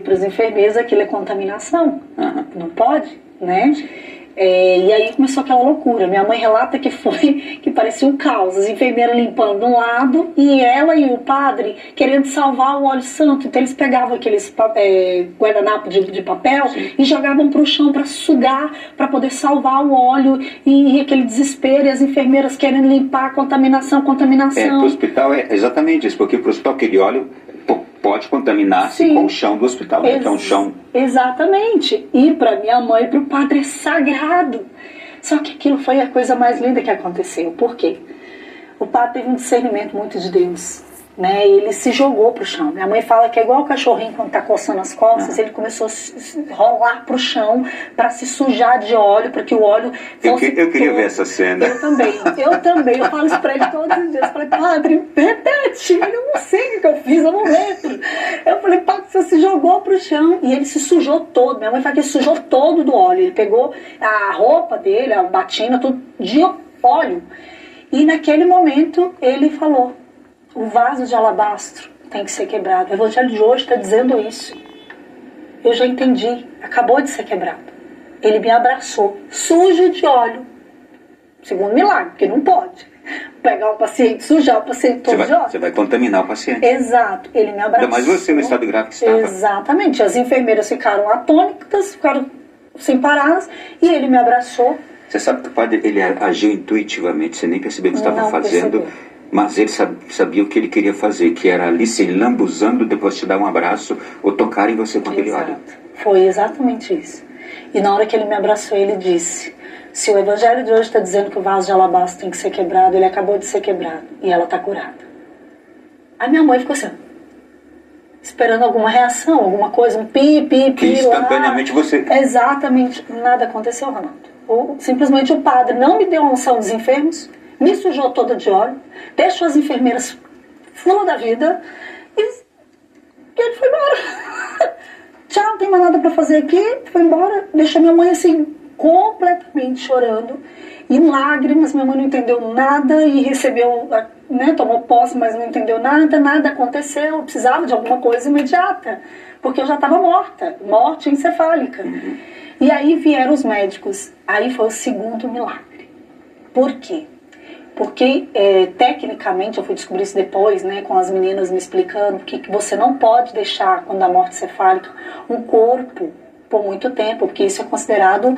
para os enfermeiros aquilo é contaminação, não pode, né? E aí começou aquela loucura. Minha mãe relata que parecia um caos, as enfermeiras limpando de um lado e ela e o padre querendo salvar o óleo santo. Então eles pegavam aqueles guardanapo de papel e jogavam para o chão para sugar, para poder salvar o óleo, e aquele desespero, e as enfermeiras querendo limpar a contaminação. Para o hospital é exatamente isso, porque para o hospital aquele óleo pode contaminar-se com o chão do hospital, né? Que é um chão... Exatamente. E para minha mãe e para o padre é sagrado. Só que aquilo foi a coisa mais linda que aconteceu. Por quê? O padre teve um discernimento muito de Deus, né? Ele se jogou pro chão. Minha mãe fala que é igual o cachorrinho quando tá coçando as costas. Ele começou a se rolar pro chão para se sujar de óleo, para que o óleo fosse... Eu queria ver essa cena. Eu também. Eu falo isso para ele todos os dias. Eu falei, padre, repete. Eu não sei o que eu fiz, eu não lembro. Eu falei, padre, você se jogou pro chão. E ele se sujou todo. Minha mãe fala que ele sujou todo do óleo. Ele pegou a roupa dele, a batina, tudo de óleo. E naquele momento ele falou: o vaso de alabastro tem que ser quebrado. O Evangelho de hoje está dizendo isso. Eu já entendi. Acabou de ser quebrado. Ele me abraçou, sujo de óleo. Segundo milagre, porque não pode pegar o paciente, sujar o paciente todo de óleo. Você vai contaminar o paciente. Exato. Ele me abraçou. Ainda mais você no estado grave que estava. Exatamente. As enfermeiras ficaram atônitas, ficaram sem parar, e ele me abraçou. Você sabe que o padre, ele agiu intuitivamente, você nem percebeu o que estava fazendo. Percebi. Mas ele sabia o que ele queria fazer, que era ali se lambuzando, depois te dar um abraço ou tocar em você com aquele óleo. Foi exatamente isso. E na hora que ele me abraçou, ele disse: se o Evangelho de hoje está dizendo que o vaso de alabastro tem que ser quebrado, ele acabou de ser quebrado e ela está curada. Aí minha mãe ficou assim, esperando alguma reação, alguma coisa, um pi que instantaneamente lá. Você... Exatamente. Nada aconteceu, Ronaldo. Simplesmente o padre não me deu a unção dos enfermos, me sujou toda de óleo, deixou as enfermeiras full da vida e ele foi embora. Tchau, não tem mais nada para fazer aqui. Foi embora, deixou minha mãe assim, completamente chorando, em lágrimas. Minha mãe não entendeu nada e recebeu, né, tomou posse, mas não entendeu nada aconteceu. Eu precisava de alguma coisa imediata, porque eu já estava morta, morte encefálica. E aí vieram os médicos. Aí foi o segundo milagre. Por quê? Porque, tecnicamente, eu fui descobrir isso depois, né, com as meninas me explicando que você não pode deixar, quando a morte cefálica, um corpo por muito tempo, porque isso é considerado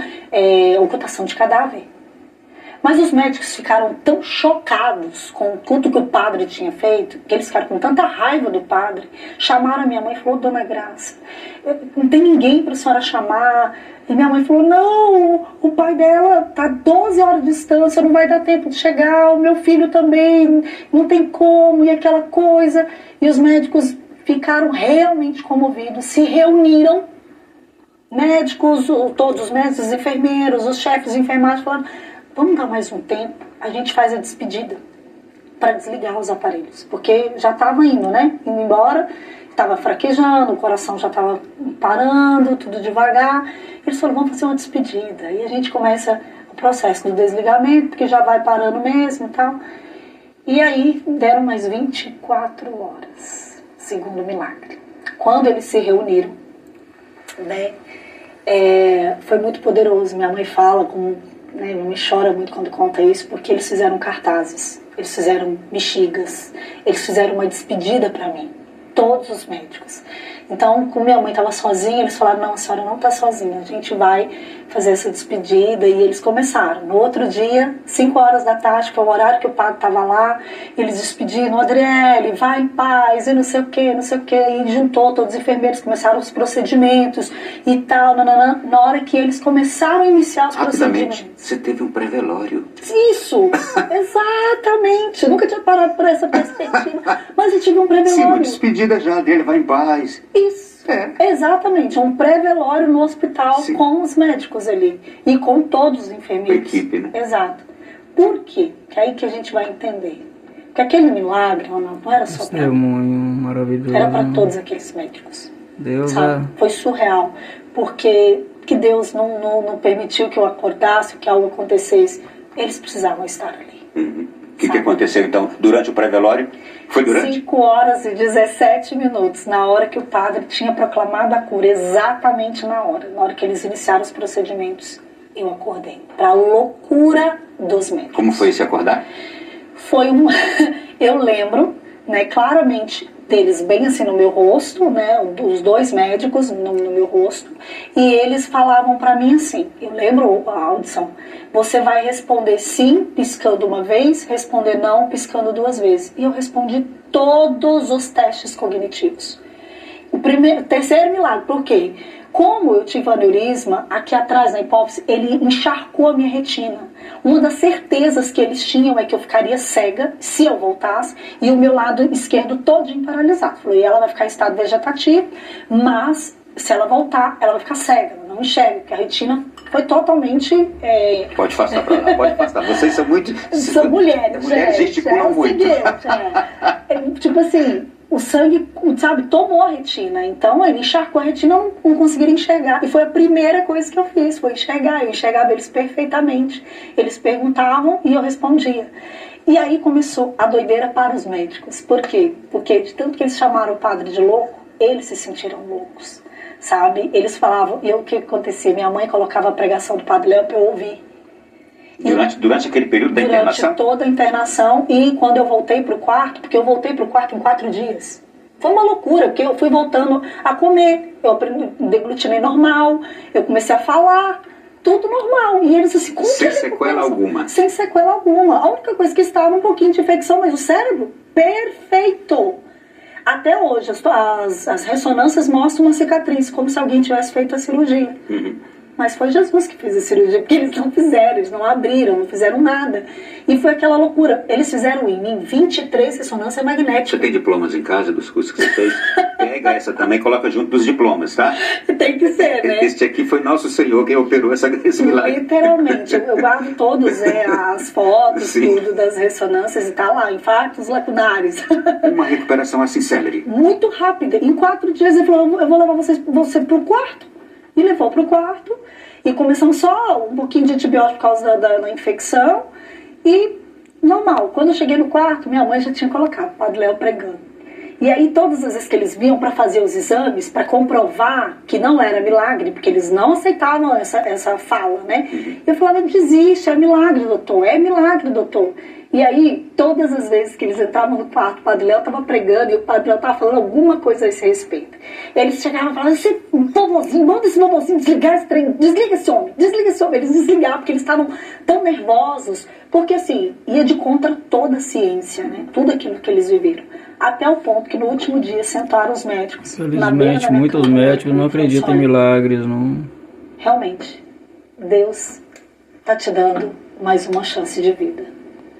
ocultação de cadáver. Mas os médicos ficaram tão chocados com tudo que o padre tinha feito, que eles ficaram com tanta raiva do padre, chamaram a minha mãe e falou: Dona Graça, não tem ninguém para a senhora chamar. E minha mãe falou: não, o pai dela está 12 horas de distância, não vai dar tempo de chegar, o meu filho também, não tem como, e aquela coisa. E os médicos ficaram realmente comovidos, se reuniram, médicos, todos os médicos, os enfermeiros, os chefes de enfermagem, falaram: vamos dar mais um tempo, a gente faz a despedida para desligar os aparelhos, porque já estava indo, né, indo embora, estava fraquejando, o coração já estava parando, tudo devagar. Eles falaram: vamos fazer uma despedida. E a gente começa o processo do desligamento, porque já vai parando mesmo e tal. E aí deram mais 24 horas, segundo milagre. Quando eles se reuniram, né, foi muito poderoso. Minha mãe fala, minha mãe chora muito quando conta isso, porque eles fizeram cartazes, eles fizeram bexigas, eles fizeram uma despedida para mim. Todos os médicos. Então, como minha mãe estava sozinha, eles falaram: não, a senhora não está sozinha, a gente vai fazer essa despedida. E eles começaram. No outro dia, 5 horas da tarde, que foi o horário que o padre estava lá, eles despediram: Adriele, vai em paz, e não sei o que, não sei o que. E juntou todos os enfermeiros, começaram os procedimentos e tal, nananã. Na hora que eles começaram a iniciar os procedimentos. Você teve um pré-velório. Isso, exatamente. Eu nunca tinha parado por essa perspectiva, mas eu tive um pré-velório. Sim, uma despedida já dele, vai em paz. Isso, exatamente, um pré-velório no hospital. Sim. Com os médicos ali e com todos os enfermeiros. A equipe, né? Exato. Por quê? Que é aí que a gente vai entender. Porque aquele milagre, Ronaldo, não era só para mim. Maravilhoso. Era para todos aqueles médicos. Deus, sabe? Foi surreal. Porque que Deus não permitiu que eu acordasse, que algo acontecesse. Eles precisavam estar ali. O que aconteceu então durante o pré-velório? Foi durante? 5 horas e 17 minutos, na hora que o padre tinha proclamado a cura, exatamente na hora que eles iniciaram os procedimentos, eu acordei. Para a loucura dos médicos. Como foi esse acordar? Foi eu lembro, né, claramente deles bem assim no meu rosto, né, os 2 médicos no meu rosto, e eles falavam para mim assim, eu lembro a audição, você vai responder sim, piscando uma vez, responder não, piscando 2 vezes. E eu respondi todos os testes cognitivos. Terceiro milagre, por quê? Como eu tive aneurisma, aqui atrás na hipófise, ele encharcou a minha retina. Uma das certezas que eles tinham é que eu ficaria cega se eu voltasse e o meu lado esquerdo todinho paralisado. Falei, ela vai ficar em estado vegetativo, mas se ela voltar, ela vai ficar cega, ela não enxerga, porque a retina foi totalmente... Pode passar para lá, pode passar. Vocês são muito... São mulheres, mulheres gesticulam muito. Tipo assim... O sangue, sabe, tomou a retina. Então ele encharcou a retina, não conseguiram enxergar. E foi a primeira coisa que eu fiz, foi enxergar. Eu enxergava eles perfeitamente. Eles perguntavam e eu respondia. E aí começou a doideira para os médicos. Por quê? Porque de tanto que eles chamaram o padre de louco, eles se sentiram loucos, sabe? Eles falavam, e o que acontecia? Minha mãe colocava a pregação do Padre Léo para eu ouvir. Durante aquele período da internação? Durante toda a internação e quando eu voltei para o quarto, porque eu voltei para o quarto em 4 dias. Foi uma loucura, porque eu fui voltando a comer, eu deglutinei normal, eu comecei a falar, tudo normal. E eles assim, sem sequela alguma? Sem sequela alguma. A única coisa que estava um pouquinho de infecção, mas o cérebro, perfeito. Até hoje, as ressonâncias mostram uma cicatriz, como se alguém tivesse feito a cirurgia. Uhum. Mas foi Jesus que fez a cirurgia, porque eles não fizeram, eles não abriram, não fizeram nada. E foi aquela loucura. Eles fizeram em mim 23 ressonâncias magnéticas. Você tem diplomas em casa dos cursos que você fez? Pega essa também, coloca junto dos diplomas, tá? Tem que ser, né? Este aqui foi Nosso Senhor quem operou esse milagre. Literalmente. Eu guardo todos, as fotos, tudo das ressonâncias e tá lá, infartos lacunares. Uma recuperação assim célere. Muito rápida. Em 4 dias ele falou, eu vou levar você pro quarto. Me levou para o quarto e começamos só um pouquinho de antibiótico por causa da infecção e normal. Quando eu cheguei no quarto, minha mãe já tinha colocado o Padre Léo pregando. E aí todas as vezes que eles vinham para fazer os exames, para comprovar que não era milagre, porque eles não aceitavam essa fala, né? Eu falava, desiste, é milagre, doutor. E aí, todas as vezes que eles entravam no quarto, o Padre Léo estava pregando e o Padre Léo estava falando alguma coisa a esse respeito. Eles chegavam e falavam, esse vovozinho, manda esse vovozinho desligar esse trem, desliga esse homem. Eles desligavam, porque eles estavam tão nervosos, porque assim, ia de contra toda a ciência, né? Tudo aquilo que eles viveram. Até o ponto que no último dia sentaram os médicos. Felizmente, muitos médicos não acreditam em milagres, não. Realmente, Deus está te dando mais uma chance de vida.